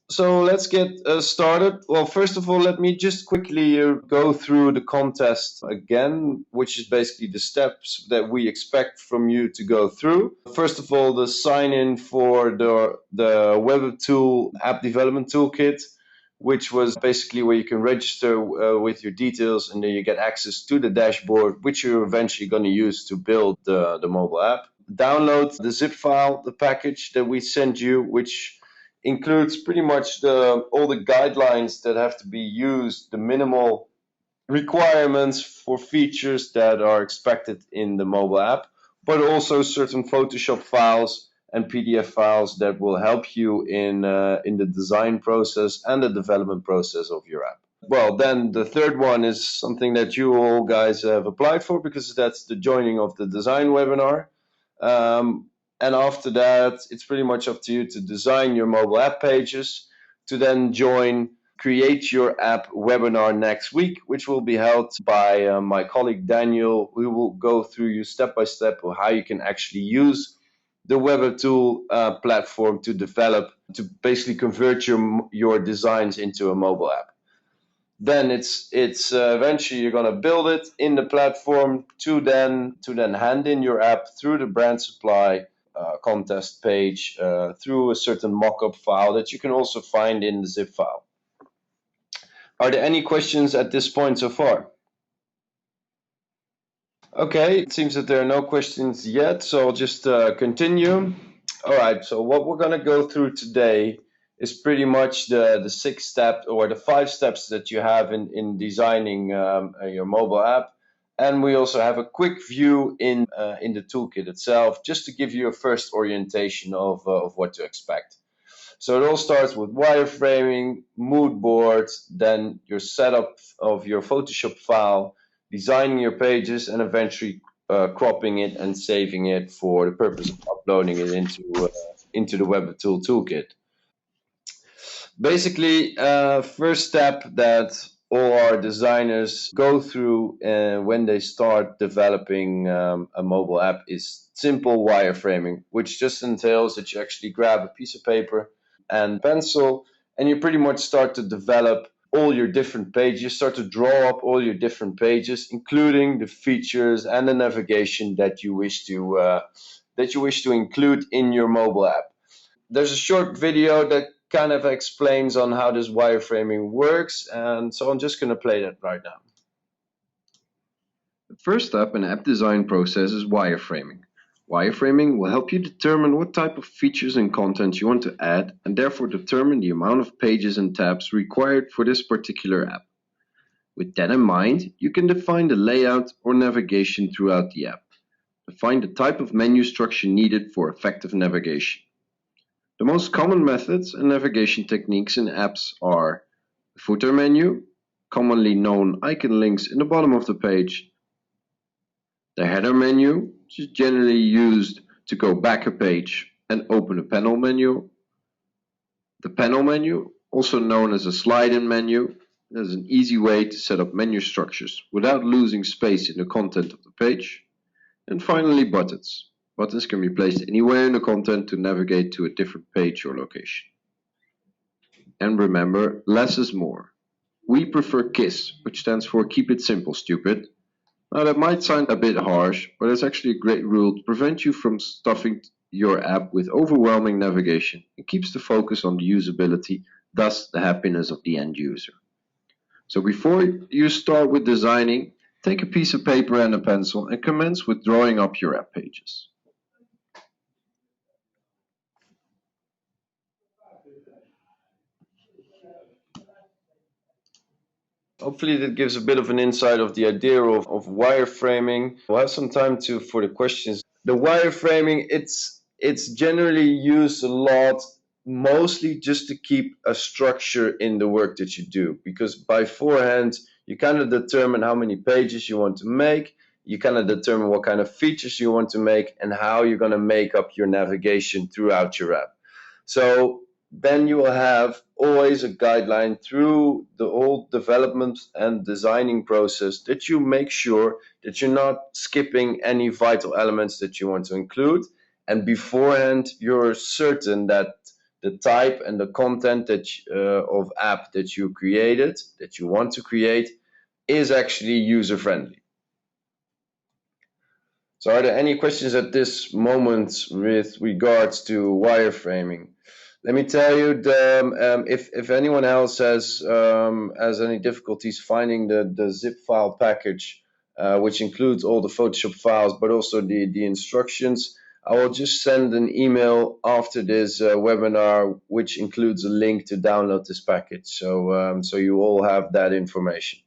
So let's get started. Well, first of all, let me just quickly go through the contest again, which is basically the steps that we expect from you to go through. First of all, the sign in for the Webapptool app development toolkit, which was basically where you can register with your details and then you get access to the dashboard, which you're eventually going to use to build the mobile app. Download the zip file, the package that we send you, which includes pretty much all the guidelines that have to be used, the minimal requirements for features that are expected in the mobile app, but also certain Photoshop files and PDF files that will help you in the design process and the development process of your app. Well, then the third one is something that you all guys have applied for because that's the joining of the design webinar. Um, and after that, it's pretty much up to you to design your mobile app pages, to then join Create Your App webinar next week, which will be held by my colleague Daniel. We will go through you step by step of how you can actually use the Webapptool platform to develop, to basically convert your designs into a mobile app. Then it's eventually you're going to build it in the platform to then hand in your app through the brand supply contest page through a certain mockup file that you can also find in the zip file. Are there any questions at this point so far? Okay, it seems that there are no questions yet, so I'll just continue. All right, so what we're going to go through today is pretty much the 6 steps or the 5 steps that you have in designing your mobile app. And we also have a quick view in the toolkit itself, just to give you a first orientation of what to expect. So it all starts with wireframing, mood boards, then your setup of your Photoshop file, designing your pages, and eventually cropping it and saving it for the purpose of uploading it into the Webapptool toolkit. Basically, first step that all our designers go through when they start developing a mobile app is simple wireframing, which just entails that you actually grab a piece of paper and pencil, and you pretty much start to develop all your different pages. You start to draw up all your different pages, including the features and the navigation that you wish to include in your mobile app. There's a short video that kind of explains on how this wireframing works, and so I'm just going to play that right now. The first step in the app design process is wireframing. Wireframing will help you determine what type of features and content you want to add and therefore determine the amount of pages and tabs required for this particular app. With that in mind, you can define the layout or navigation throughout the app. Define the type of menu structure needed for effective navigation. The most common methods and navigation techniques in apps are the footer menu, commonly known icon links in the bottom of the page, the header menu, which is generally used to go back a page and open a panel menu, the panel menu, also known as a slide-in menu, is an easy way to set up menu structures without losing space in the content of the page, and finally buttons. Buttons can be placed anywhere in the content to navigate to a different page or location. And remember, less is more. We prefer KISS, which stands for Keep It Simple, Stupid. Now that might sound a bit harsh, but it's actually a great rule to prevent you from stuffing your app with overwhelming navigation and keeps the focus on the usability, thus the happiness of the end user. So before you start with designing, take a piece of paper and a pencil and commence with drawing up your app pages. Hopefully that gives a bit of an insight of the idea of wireframing. We'll have some time for the questions. The wireframing, it's generally used a lot, mostly just to keep a structure in the work that you do, because beforehand you kind of determine how many pages you want to make, you kind of determine what kind of features you want to make, and how you're going to make up your navigation throughout your app. So then you will have always a guideline through the whole development and designing process that you make sure that you're not skipping any vital elements that you want to include. And beforehand, you're certain that the type and the content that of app that you created, that you want to create, is actually user friendly. So are there any questions at this moment with regards to wireframing? Let me tell you, if anyone else has any difficulties finding the zip file package, which includes all the Photoshop files, but also the instructions, I will just send an email after this webinar, which includes a link to download this package. So you all have that information.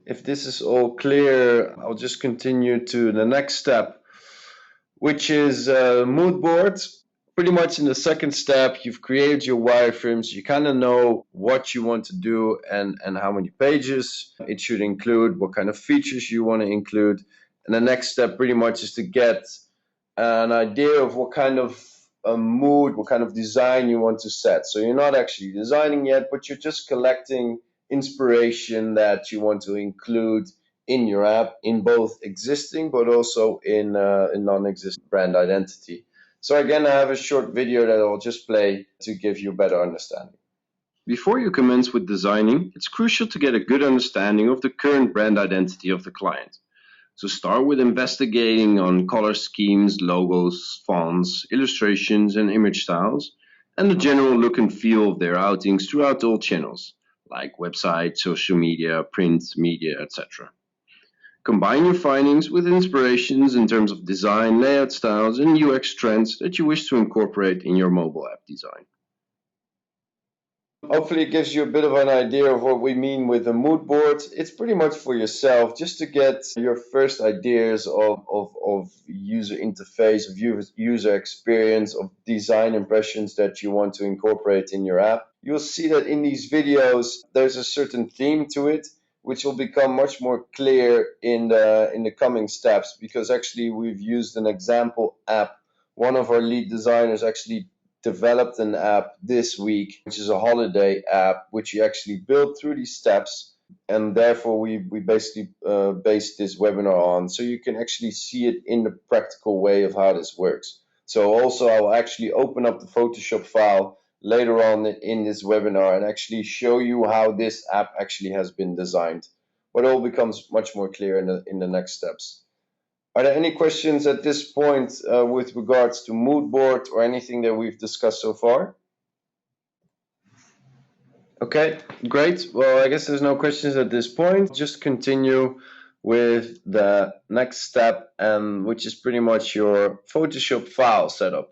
If this is all clear, I'll just continue to the next step, which is mood board. Pretty much in the second step, you've created your wireframes. You kind of know what you want to do and how many pages it should include, what kind of features you want to include. And the next step pretty much is to get an idea of what kind of mood, what kind of design you want to set. So you're not actually designing yet, but you're just collecting inspiration that you want to include in your app, in both existing but also in non-existent brand identity. So again, I have a short video that I'll just play to give you a better understanding. Before you commence with designing, it's crucial to get a good understanding of the current brand identity of the client. So start with investigating on color schemes, logos, fonts, illustrations, and image styles, and the general look and feel of their outings throughout all channels, like website, social media, print, media, etc. Combine your findings with inspirations in terms of design, layout styles, and UX trends that you wish to incorporate in your mobile app design. Hopefully it gives you a bit of an idea of what we mean with a mood board. It's pretty much for yourself, just to get your first ideas of user interface, of user experience, of design impressions that you want to incorporate in your app. You'll see that in these videos, there's a certain theme to it, which will become much more clear in the coming steps, because actually we've used an example app. One of our lead designers actually developed an app this week, which is a holiday app, which you actually build through these steps. And therefore, we basically based this webinar on, so you can actually see it in the practical way of how this works. So also, I'll actually open up the Photoshop file later on in this webinar and actually show you how this app actually has been designed. But it all becomes much more clear in the next steps. Are there any questions at this point with regards to mood board or anything that we've discussed so far? Okay, great. Well, I guess there's no questions at this point. Just continue with the next step, which is pretty much your Photoshop file setup.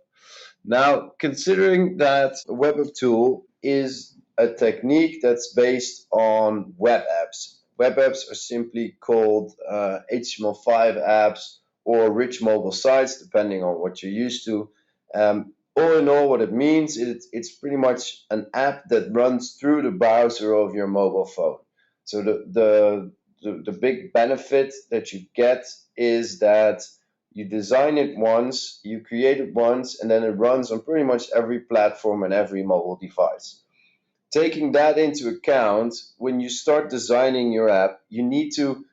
Now, considering that Webapptool is a technique that's based on web apps. Web apps are simply called HTML5 apps or rich mobile sites, depending on what you're used to. All in all, what it means is it's pretty much an app that runs through the browser of your mobile phone. So the big benefit that you get is that you design it once, you create it once, and then it runs on pretty much every platform and every mobile device. Taking that into account, when you start designing your app, you need to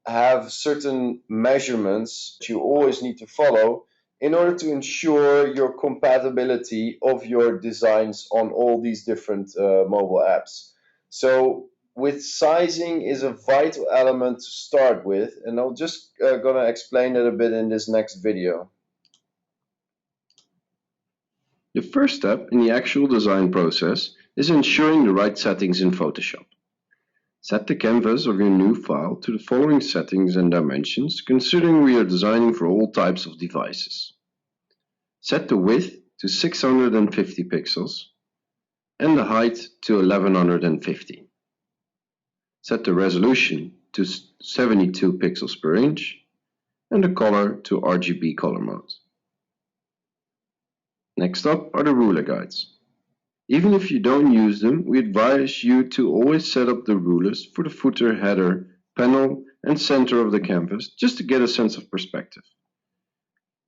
have certain measurements that you always need to follow in order to ensure your compatibility of your designs on all these different mobile apps. So with sizing is a vital element to start with, and I'll just gonna explain it a bit in this next video. The first step in the actual design process is ensuring the right settings in Photoshop. Set the canvas of your new file to the following settings and dimensions, considering we are designing for all types of devices. Set the width to 650 pixels and the height to 1150. Set the resolution to 72 pixels per inch and the color to RGB color mode. Next up are the ruler guides. Even if you don't use them, we advise you to always set up the rulers for the footer, header, panel, and center of the canvas just to get a sense of perspective.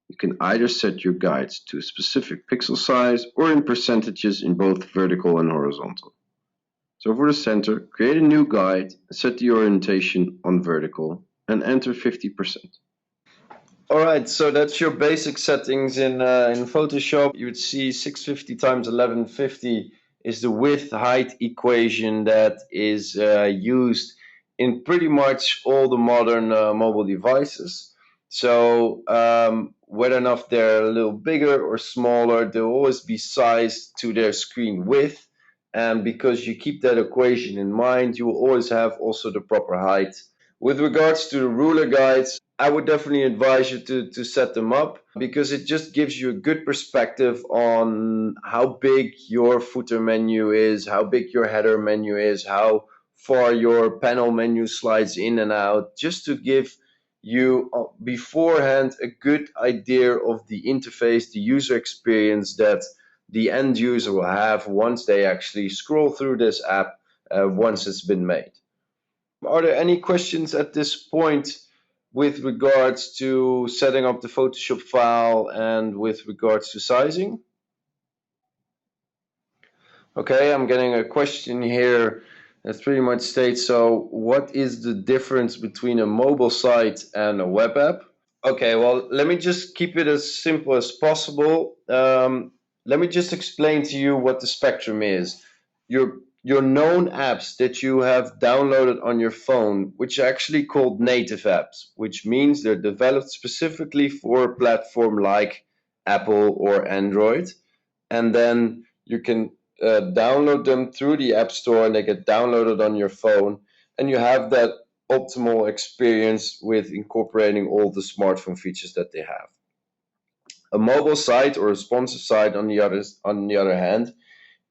You can either set your guides to a specific pixel size or in percentages in both vertical and horizontal. So for the center, create a new guide and set the orientation on vertical and enter 50%. All right, so that's your basic settings in Photoshop. You would see 650 times 1150 is the width height equation that is used in pretty much all the modern mobile devices. So whether or not they're a little bigger or smaller, they'll always be sized to their screen width. And because you keep that equation in mind, you will always have also the proper height. With regards to the ruler guides, I would definitely advise you to set them up because it just gives you a good perspective on how big your footer menu is, how big your header menu is, how far your panel menu slides in and out, just to give you beforehand a good idea of the interface, the user experience that the end user will have once they actually scroll through this app once it's been made. Are there any questions at this point with regards to setting up the Photoshop file and with regards to sizing? Okay, I'm getting a question here that pretty much states, so what is the difference between a mobile site and a web app? Okay, well, let me just keep it as simple as possible. Let me just explain to you what the spectrum is. Your known apps that you have downloaded on your phone, which are actually called native apps, which means they're developed specifically for a platform like Apple or Android. And then you can download them through the App Store and they get downloaded on your phone. And you have that optimal experience with incorporating all the smartphone features that they have. A mobile site or responsive site, on the other hand,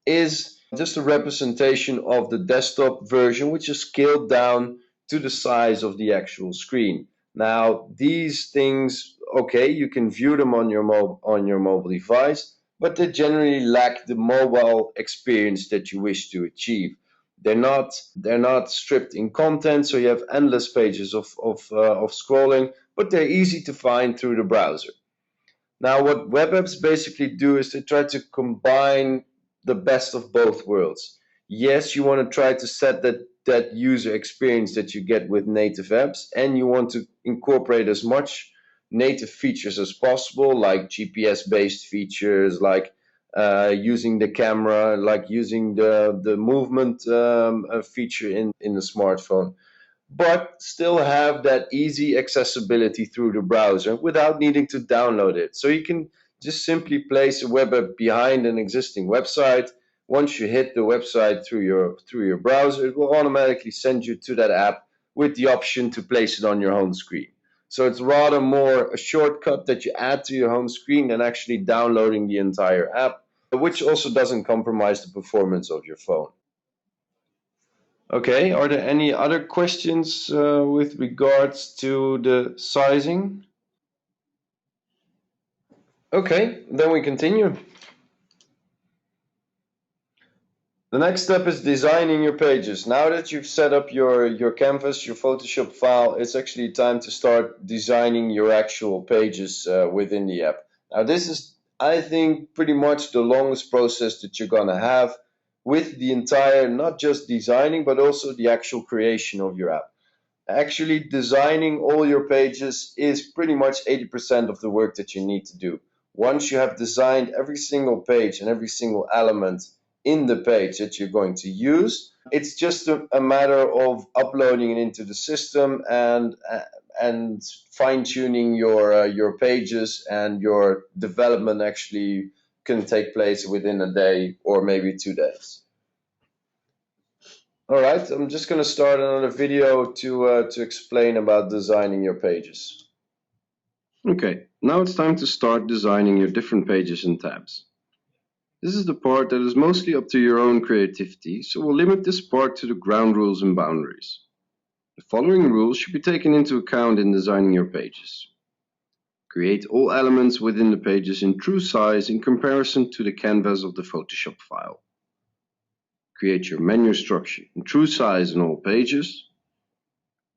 is just a representation of the desktop version, which is scaled down to the size of the actual screen. Now, these things, okay, you can view them on your mobile device, but they generally lack the mobile experience that you wish to achieve. They're not stripped in content, so you have endless pages of scrolling, but they're easy to find through the browser. Now, what web apps basically do is they try to combine the best of both worlds. Yes, you want to try to set that user experience that you get with native apps, and you want to incorporate as much native features as possible, like GPS-based features, like using the camera, like using the movement feature in the smartphone, but still have that easy accessibility through the browser without needing to download it. So you can just simply place a web app behind an existing website. Once you hit the website through your browser, it will automatically send you to that app with the option to place it on your home screen. So it's rather more a shortcut that you add to your home screen than actually downloading the entire app, which also doesn't compromise the performance of your phone. Okay, are there any other questions with regards to the sizing? Okay, then we continue. The next step is designing your pages. Now that you've set up your canvas, your Photoshop file, it's actually time to start designing your actual pages within the app. Now this is, I think, pretty much the longest process that you're gonna have with the entire, not just designing, but also the actual creation of your app. Actually, designing all your pages is pretty much 80% of the work that you need to do. Once you have designed every single page and every single element in the page that you're going to use, it's just a matter of uploading it into the system and fine-tuning your pages, and your development actually can take place within a day or maybe 2 days. All right, I'm just going to start another video to explain about designing your pages. Okay, now it's time to start designing your different pages and tabs. This is the part that is mostly up to your own creativity, so we'll limit this part to the ground rules and boundaries. The following rules should be taken into account in designing your pages. Create all elements within the pages in true size in comparison to the canvas of the Photoshop file. Create your menu structure in true size in all pages.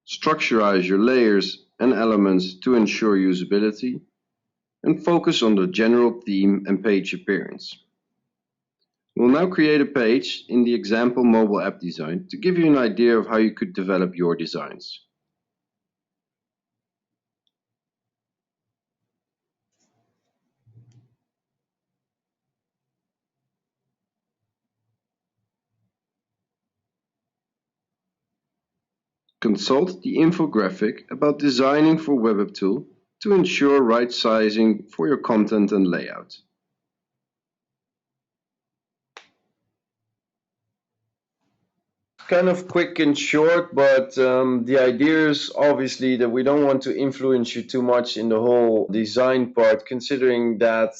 Structurize your layers and elements to ensure usability. And focus on the general theme and page appearance. We'll now create a page in the example mobile app design to give you an idea of how you could develop your designs. Consult the infographic about designing for Webapptool to ensure right sizing for your content and layout. Kind of quick and short, but the idea is obviously that we don't want to influence you too much in the whole design part, considering that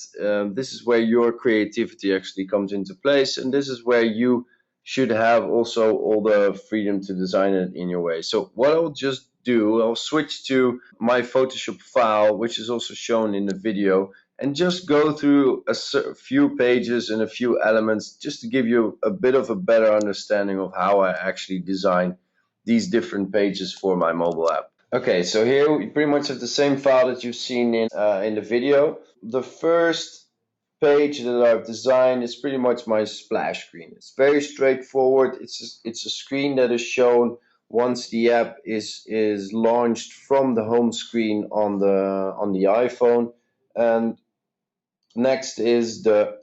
this is where your creativity actually comes into place, and this is where you should have also all the freedom to design it in your way. So what I'll just do, I'll switch to my Photoshop file, which is also shown in the video, and just go through a few pages and a few elements just to give you a bit of a better understanding of how I actually design these different pages for my mobile app. Okay, so here we pretty much have the same file that you've seen in the video. The first page that I've designed is pretty much my splash screen. It's very straightforward. It's a screen that is shown once the app is launched from the home screen on the iPhone, and next is the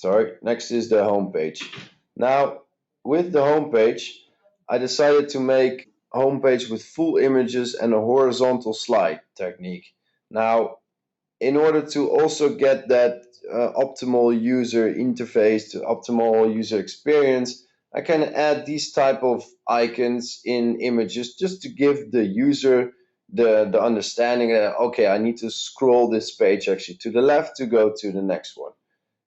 home page. Now, with the home page, I decided to make a home page with full images and a horizontal slide technique. Now, in order to also get that optimal user interface, to optimal user experience, I can add these type of icons in images just to give the user the understanding that, okay, I need to scroll this page actually to the left to go to the next one.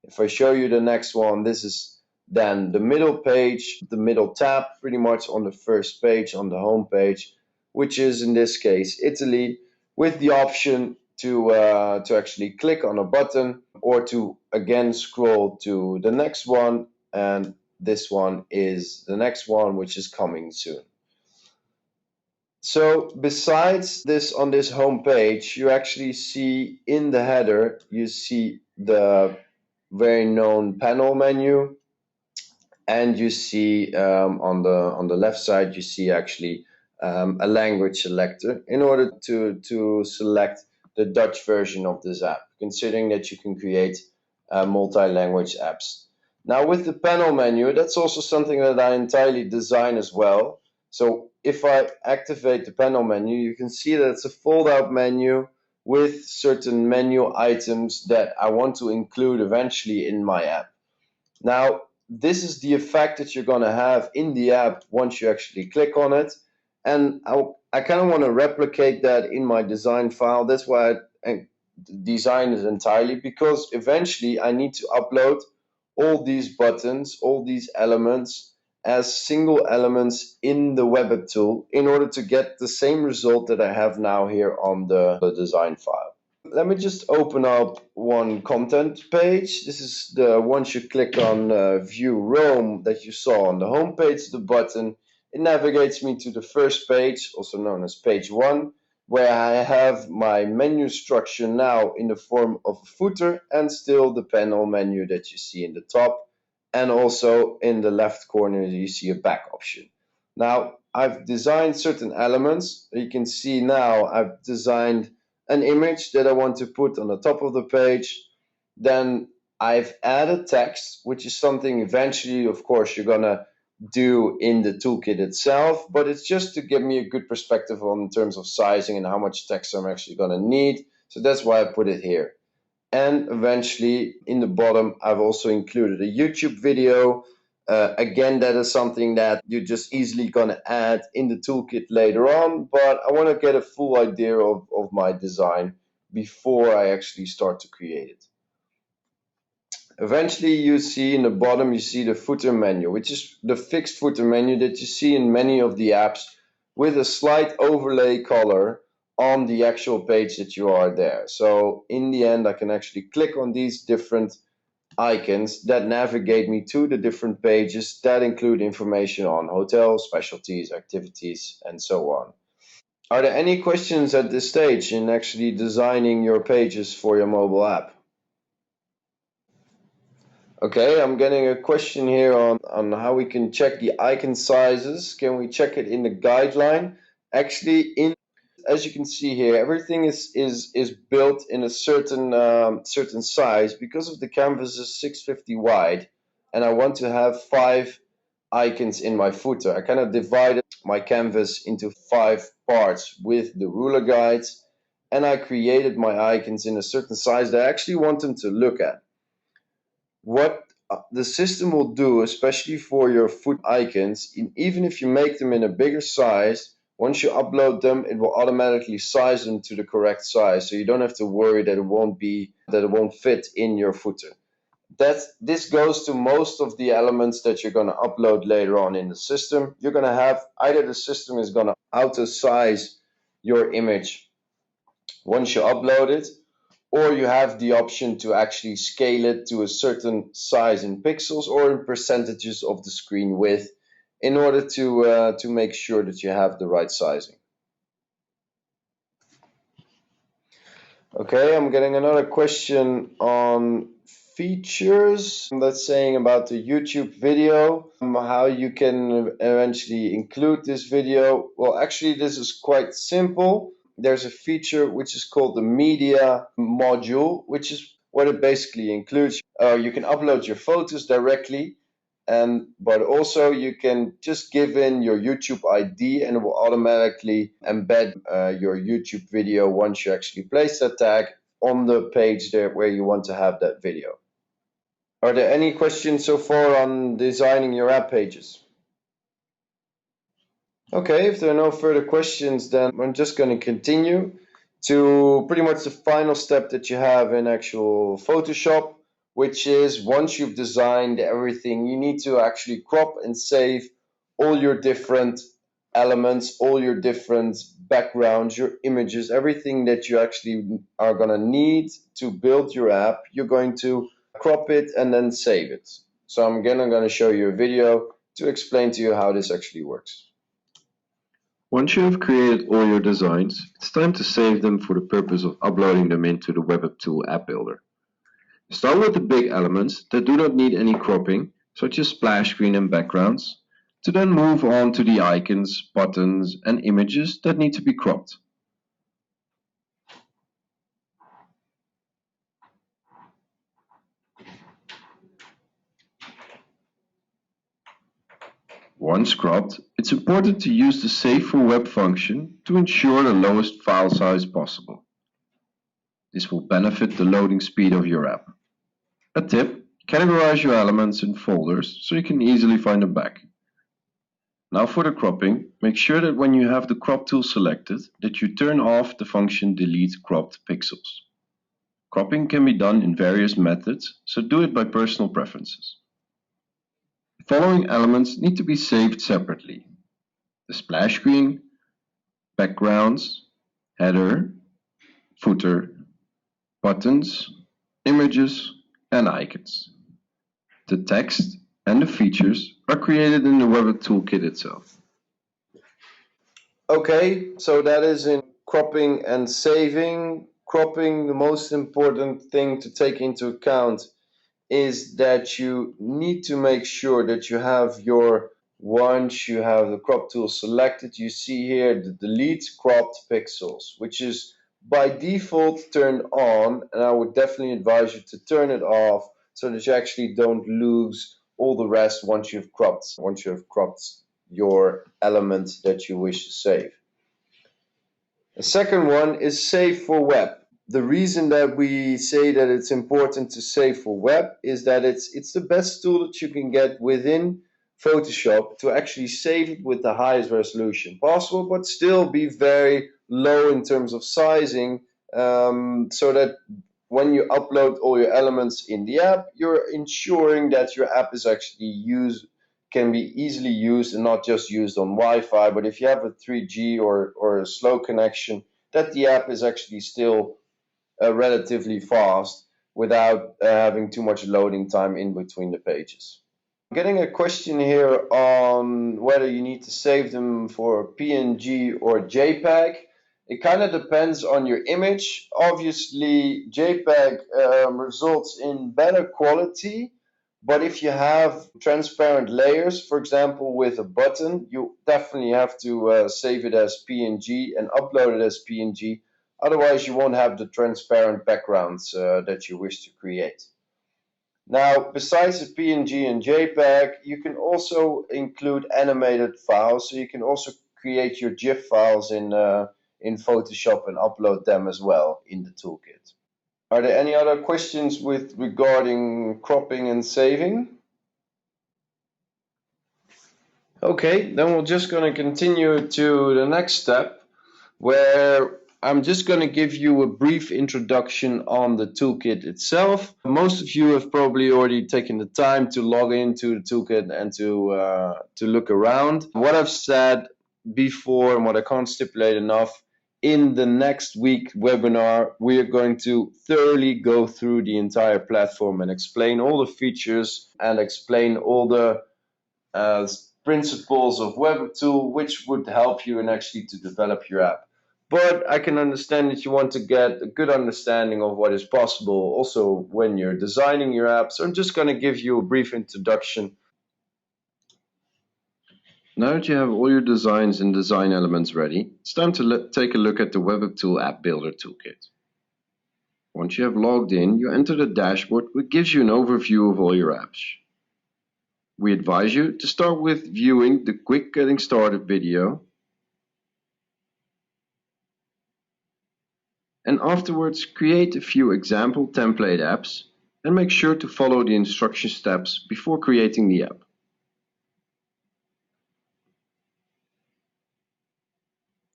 If I show you the next one, this is then the middle page, the middle tab, pretty much on the first page on the home page, which is in this case Italy, with the option to actually click on a button or to again scroll to the next one, and this one is the next one, which is coming soon. So besides this, on this home page, you actually see in the header, you see the very known panel menu, and you see on the left side you see actually a language selector in order to select the Dutch version of this app, considering that you can create multi-language apps. Now with the panel menu, that's also something that I entirely design as well. So if I activate the panel menu, you can see that it's a fold-out menu with certain menu items that I want to include eventually in my app. Now, this is the effect that you're going to have in the app once you actually click on it. And I kind of want to replicate that in my design file. That's why I designed it entirely, because eventually I need to upload all these buttons, all these elements as single elements in the Webapptool in order to get the same result that I have now here on the design file. Let me just open up one content page. This is the once you click on view Rome that you saw on the home page, the button, it navigates me to the first page, also known as page 1, where I have my menu structure now in the form of a footer and still the panel menu that you see in the top, and also in the left corner you see a back option. Now I've designed certain elements. You can see now I've designed an image that I want to put on the top of the page. Then I've added text, which is something eventually, of course, you're gonna do in the toolkit itself, but it's just to give me a good perspective on in terms of sizing and how much text I'm actually gonna need. So that's why I put it here. And eventually in the bottom, I've also included a YouTube video. Again, that is something that you're just easily going to add in the toolkit later on, but I want to get a full idea of my design before I actually start to create it. Eventually you see in the bottom, you see the footer menu, which is the fixed footer menu that you see in many of the apps with a slight overlay color on the actual page that you are there. So in the end, I can actually click on these different icons that navigate me to the different pages that include information on hotels, specialties, activities, and so on. Are there any questions at this stage in actually designing your pages for your mobile app? Okay, I'm getting a question here on how we can check the icon sizes. Can we check it in the guideline? Actually, as you can see here, everything is built in a certain size because of the canvas is 650 wide, and I want to have 5 icons in my footer. I kind of divided my canvas into 5 parts with the ruler guides, and I created my icons in a certain size that I actually want them to look at. What the system will do, especially for your foot icons, even if you make them in a bigger size, once you upload them, it will automatically size them to the correct size, so you don't have to worry that it won't fit in your footer. This goes to most of the elements that you're going to upload later on in the system. You're going to have either the system is going to auto size your image once you upload it, or you have the option to actually scale it to a certain size in pixels or in percentages of the screen width in order to make sure that you have the right sizing. Okay, I'm getting another question on features that's saying about the YouTube video, how you can eventually include this video. Well, actually, this is quite simple. There's a feature which is called the media module, which is what it basically includes. You can upload your photos directly, but also you can just give in your YouTube ID and it will automatically embed your YouTube video once you actually place that tag on the page there where you want to have that video. Are there any questions so far on designing your app pages? Okay, if there are no further questions, then I'm just going to continue to pretty much the final step that you have in actual Photoshop, which is once you've designed everything, you need to actually crop and save all your different elements, all your different backgrounds, your images, everything that you actually are going to need to build your app. You're going to crop it and then save it. So I'm going to show you a video to explain to you how this actually works. Once you have created all your designs, it's time to save them for the purpose of uploading them into the Webapptool app builder. Start with the big elements that do not need any cropping, such as splash screen and backgrounds, to then move on to the icons, buttons, and images that need to be cropped. Once cropped, it's important to use the Save for Web function to ensure the lowest file size possible. This will benefit the loading speed of your app. A tip: categorize your elements in folders so you can easily find them back. Now for the cropping, make sure that when you have the crop tool selected, that you turn off the function delete cropped pixels. Cropping can be done in various methods, so do it by personal preferences. The following elements need to be saved separately: the splash screen, backgrounds, header, footer, buttons, images, and icons. The text and the features are created in the Webapptool toolkit itself. Okay, so that is in cropping and saving. Cropping, the most important thing to take into account is that you need to make sure that you have once you have the crop tool selected, you see here the delete cropped pixels, which is by default turned on, and I would definitely advise you to turn it off so that you actually don't lose all the rest once you have cropped your element that you wish to save. The second one is save for web. The reason that we say that it's important to save for web is that it's the best tool that you can get within Photoshop to actually save it with the highest resolution possible, but still be very low in terms of sizing, so that when you upload all your elements in the app, you're ensuring that your app is actually can be easily used and not just used on Wi-Fi, but if you have a 3G or a slow connection, that the app is actually still relatively fast without having too much loading time in between the pages. I'm getting a question here on whether you need to save them for PNG or JPEG. It kind of depends on your image. Obviously, JPEG results in better quality, but if you have transparent layers, for example, with a button, you definitely have to save it as PNG and upload it as PNG. Otherwise, you won't have the transparent backgrounds that you wish to create. Now, besides the PNG and JPEG, you can also include animated files. So you can also create your GIF files in Photoshop and upload them as well in the toolkit. Are there any other questions regarding cropping and saving? Okay, then we're just going to continue to the next step, where I'm just going to give you a brief introduction on the toolkit itself. Most of you have probably already taken the time to log into the toolkit and to look around. What I've said before and what I can't stipulate enough, in the next week webinar, we are going to thoroughly go through the entire platform and explain all the features and explain all the principles of Webapptool, which would help you in actually to develop your app. But I can understand that you want to get a good understanding of what is possible also when you're designing your app. So I'm just going to give you a brief introduction. Now that you have all your designs and design elements ready, it's time to take a look at the Webapptool App Builder Toolkit. Once you have logged in, you enter the dashboard, which gives you an overview of all your apps. We advise you to start with viewing the quick getting started video, and afterwards create a few example template apps and make sure to follow the instruction steps before creating the app.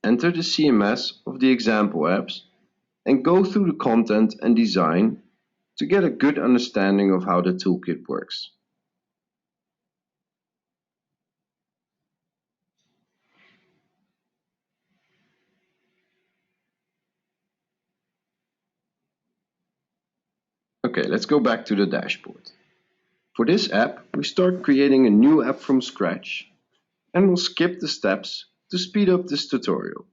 Enter the CMS of the example apps and go through the content and design to get a good understanding of how the toolkit works. Okay, let's go back to the dashboard. For this app, we start creating a new app from scratch, and we'll skip the steps to speed up this tutorial.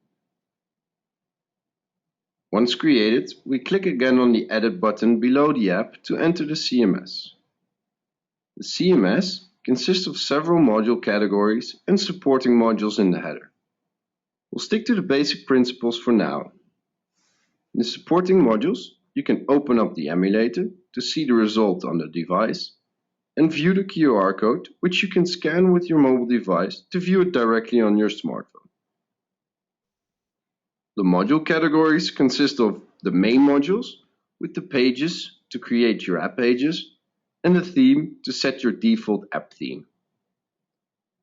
Once created, we click again on the Edit button below the app to enter the CMS. The CMS consists of several module categories and supporting modules in the header. We'll stick to the basic principles for now. In the supporting modules, you can open up the emulator to see the result on the device and view the QR code, which you can scan with your mobile device to view it directly on your smartphone. The module categories consist of the main modules with the pages to create your app pages and the theme to set your default app theme.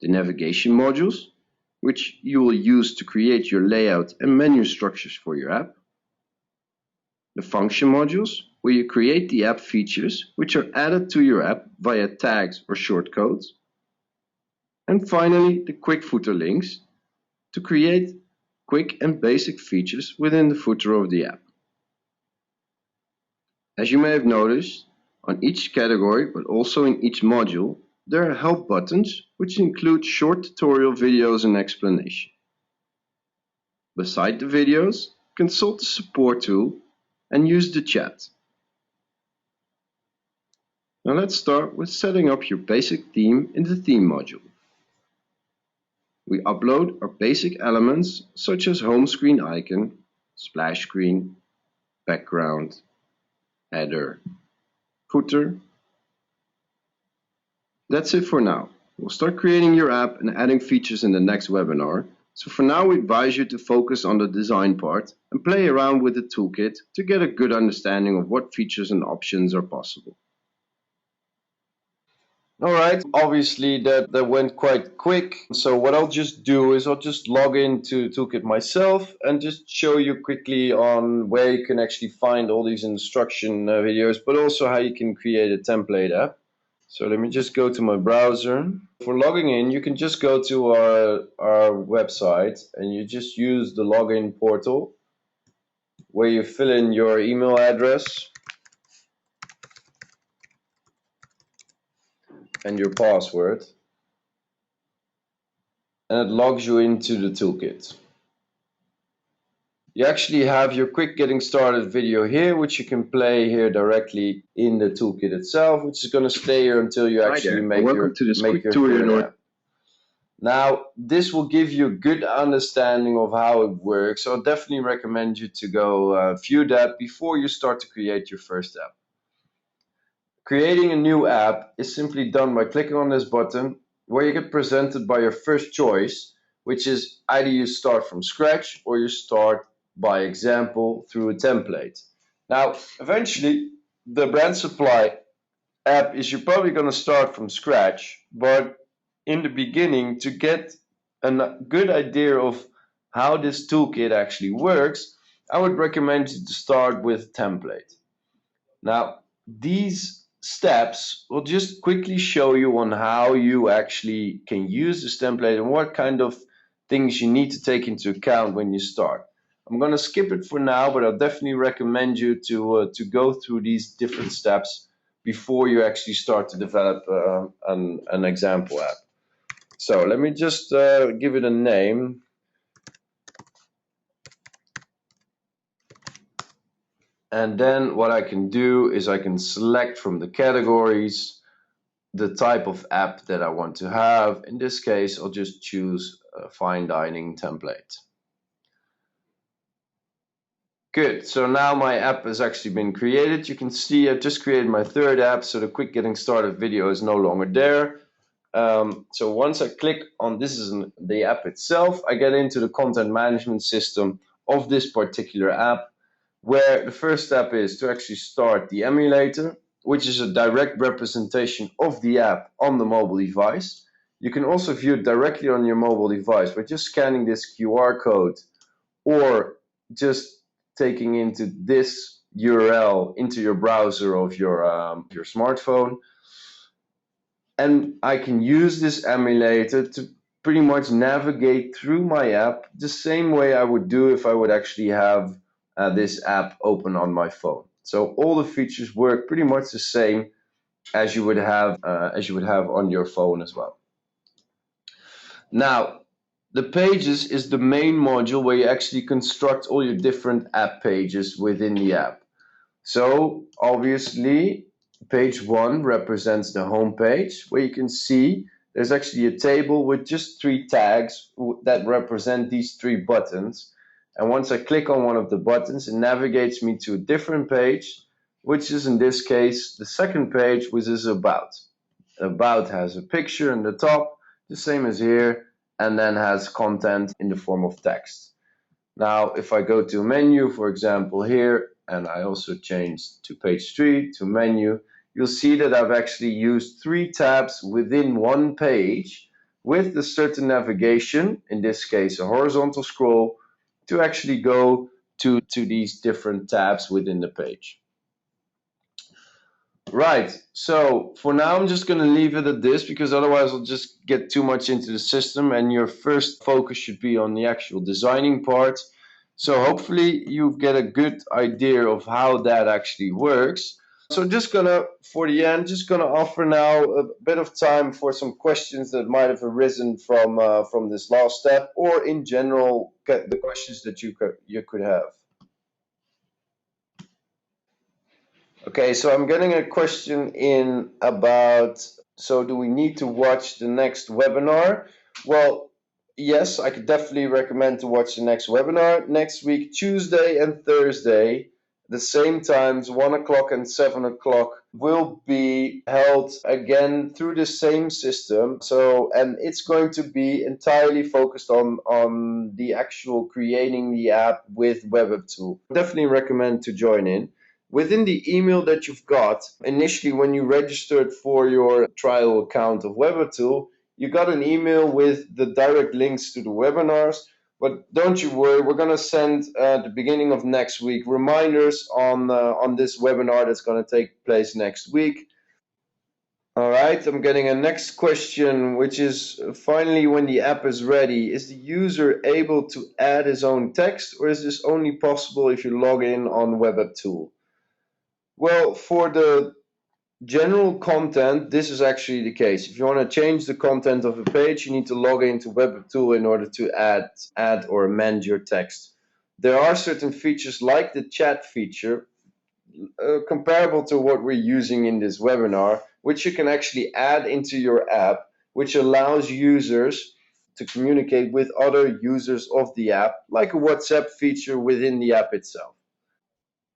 The navigation modules, which you will use to create your layout and menu structures for your app. The function modules, where you create the app features which are added to your app via tags or shortcodes. And finally, the quick footer links to create quick and basic features within the footer of the app. As you may have noticed, on each category, but also in each module, there are help buttons which include short tutorial videos and explanation. Beside the videos, consult the support tool and use the chat. Now let's start with setting up your basic theme in the theme module. We upload our basic elements such as home screen icon, splash screen, background, header, footer. That's it for now. We'll start creating your app and adding features in the next webinar. So for now, we advise you to focus on the design part and play around with the toolkit to get a good understanding of what features and options are possible. All right, obviously that went quite quick. So what I'll just do is I'll just log into Toolkit myself and just show you quickly on where you can actually find all these instruction videos, but also how you can create a template app. So let me just go to my browser. For logging in, you can just go to our website and you just use the login portal where you fill in your email address and your password, and it logs you into the toolkit. You actually have your quick getting started video here, which you can play here directly in the toolkit itself, which is going to stay here until you actually make your app. Now, this will give you a good understanding of how it works, so I definitely recommend you to go view that before you start to create your first app. Creating a new app is simply done by clicking on this button where you get presented by your first choice, which is either you start from scratch or you start by example through a template. Now, eventually, the brand supply app is you're probably going to start from scratch, but in the beginning, to get a good idea of how this toolkit actually works, I would recommend you to start with a template. Now, these steps will just quickly show you on how you actually can use this template and what kind of things you need to take into account when you start. I'm going to skip it for now, but I'll definitely recommend you to go through these different steps before you actually start to develop an example app. So let me just give it a name. And then what I can do is I can select from the categories the type of app that I want to have. In this case, I'll just choose a fine dining template. Good, so now my app has actually been created. You can see I've just created my third app, so the quick getting started video is no longer there. So once I click on this is the app itself, I get into the content management system of this particular app, where the first step is to actually start the emulator, which is a direct representation of the app on the mobile device. You can also view it directly on your mobile device by just scanning this QR code or just taking into this URL into your browser of your smartphone. And I can use this emulator to pretty much navigate through my app the same way I would do if I would actually have this app open on my phone. So all the features work pretty much the same as you would have on your phone as well. Now, the pages is the main module where you actually construct all your different app pages within the app. So obviously, page 1 represents the home page, where you can see there's actually a table with just 3 tags that represent these 3 buttons. And once I click on one of the buttons, it navigates me to a different page, which is in this case the second page, which is About. About has a picture in the top, the same as here, and then has content in the form of text. Now, if I go to menu, for example, here, and I also change to page 3 to menu, you'll see that I've actually used 3 tabs within one page with a certain navigation, in this case a horizontal scroll, to actually go to these different tabs within the page. Right, so for now I'm just going to leave it at this because otherwise I'll just get too much into the system and your first focus should be on the actual designing part. So hopefully you get a good idea of how that actually works. So just gonna, for the end, just gonna offer now a bit of time for some questions that might have arisen from this last step, or in general, the questions that you could have. Okay, so I'm getting a question in about, so do we need to watch the next webinar? Well, yes, I could definitely recommend to watch the next webinar next week, Tuesday and Thursday. The same times, 1 o'clock and 7 o'clock, will be held again through the same system. So, and it's going to be entirely focused on the actual creating the app with Webapptool. Definitely recommend to join in. Within the email that you've got, initially when you registered for your trial account of Webapptool, you got an email with the direct links to the webinars. But don't you worry, we're going to send at the beginning of next week reminders on this webinar that's going to take place next week. All right, I'm getting a next question, which is finally when the app is ready, is the user able to add his own text, or is this only possible if you log in on Webapptool? Well, for the general content, this is actually the case. If you want to change the content of a page, you need to log into Webapptool in order to add or amend your text. There are certain features like the chat feature, comparable to what we're using in this webinar, which you can actually add into your app, which allows users to communicate with other users of the app, like a WhatsApp feature within the app itself.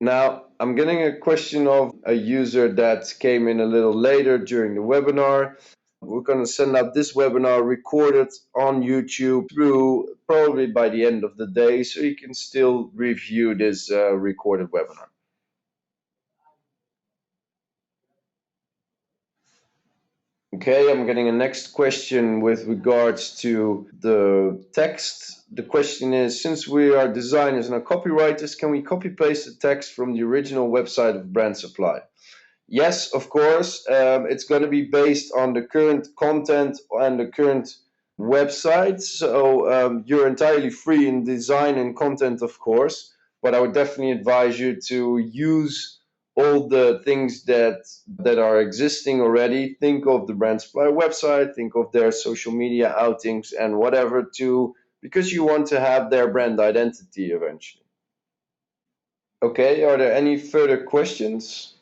Now, I'm getting a question of a user that came in a little later during the webinar. We're going to send out this webinar recorded on YouTube through probably by the end of the day, so you can still review this recorded webinar. Okay, I'm getting a next question with regards to the text. The question is, since we are designers and are copywriters, can we copy paste the text from the original website of Brand Supply? Yes, of course. It's going to be based on the current content and the current website. So you're entirely free in design and content, of course. But I would definitely advise you to use all the things that are existing already. Think of the Brand Supply website. Think of their social media outings and whatever because you want to have their brand identity eventually. Okay. Are there any further questions?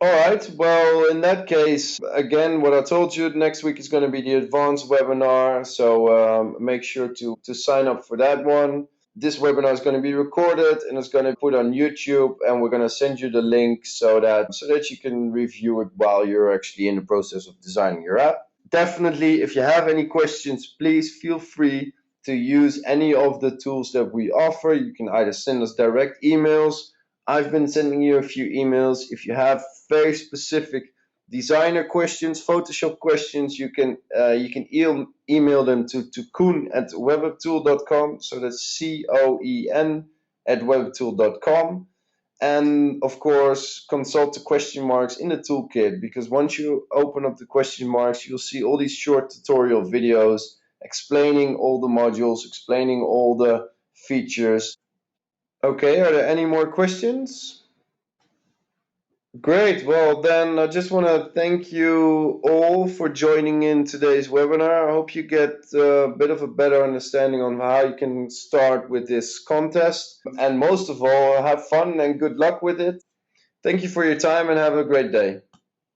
All right. Well, in that case, again, what I told you, next week is going to be the advanced webinar. So make sure to sign up for that one. This webinar is going to be recorded and it's going to put on YouTube, and we're going to send you the link so that you can review it while you're actually in the process of designing your app. Definitely, if you have any questions, please feel free to use any of the tools that we offer. You can either send us direct emails. I've been sending you a few emails. If you have very specific designer questions, Photoshop questions, you can email them to koen@webapptool.com. So that's COEN at webapptool.com. And of course, consult the question marks in the toolkit, because once you open up the question marks, you'll see all these short tutorial videos explaining all the modules, explaining all the features. Okay, are there any more questions? Great. Well, then I just want to thank you all for joining in today's webinar. I hope you get a bit of a better understanding on how you can start with this contest. And most of all, have fun and good luck with it. Thank you for your time and have a great day.